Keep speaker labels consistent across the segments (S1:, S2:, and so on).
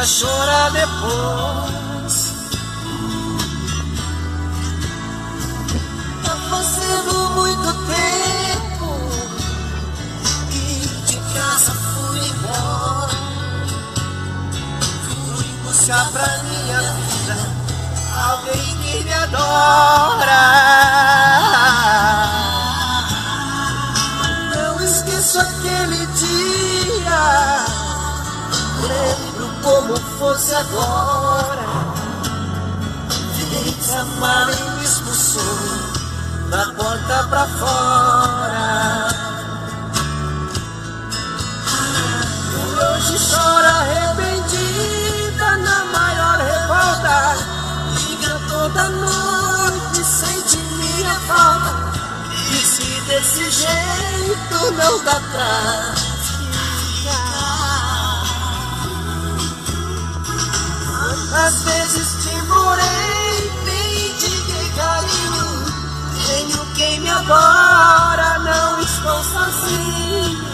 S1: pra chorar depois.
S2: Tá fazendo muito tempo que de casa fui embora.
S1: Fui buscar pra minha vida alguém que me adora.
S2: Não esqueço aquele dia, lembro como fosse agora.
S1: Fez a mala e me expulsou da porta pra fora.
S2: E hoje chora arrependida na maior revolta. Liga toda noite, sente minha falta.
S1: E se desse jeito não dá pra ficar.
S2: Quantas vezes te morei, mendiguei carinho. Tenho quem me adora, não estou sozinho.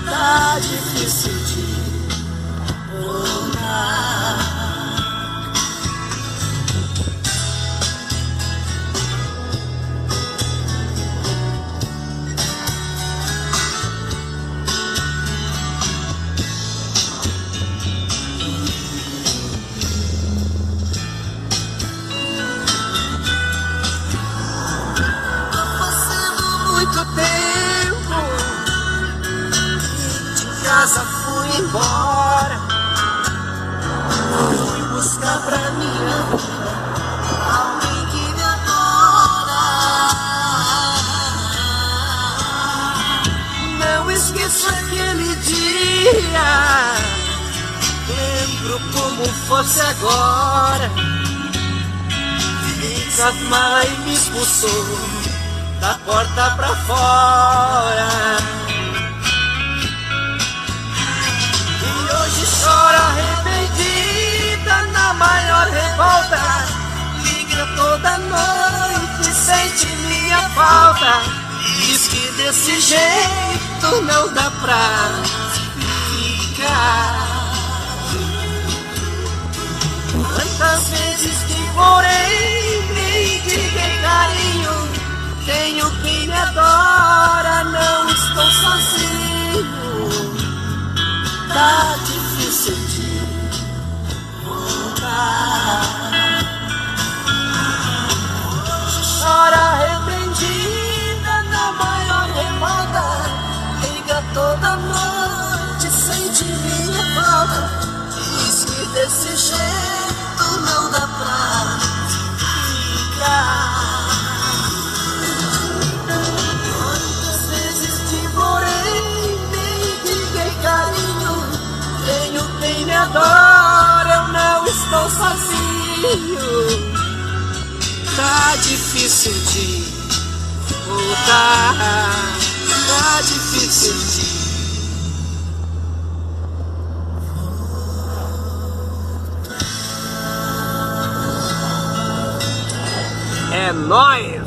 S1: Tá difícil de voltar.
S2: Muito tempo que de casa fui embora. Fui buscar pra minha vida alguém que me adora. Não esqueço aquele dia, lembro como fosse agora.
S1: Fez a mala e me expulsou da porta pra fora.
S2: E hoje chora arrependida na maior revolta. Liga toda noite, sente minha falta.
S1: Diz que desse jeito não dá pra ficar.
S2: Quantas vezes te morei, mendiguei carinho. Tenho quem me adora, não estou sozinho.
S1: Tá difícil de voltar.
S2: Chora arrependida na maior revolta. Liga toda noite, sente minha falta.
S1: Diz que desse jeito não dá pra ficar.
S2: Me adora, eu não estou sozinho.
S1: Tá difícil de voltar. Tá difícil de É nóis!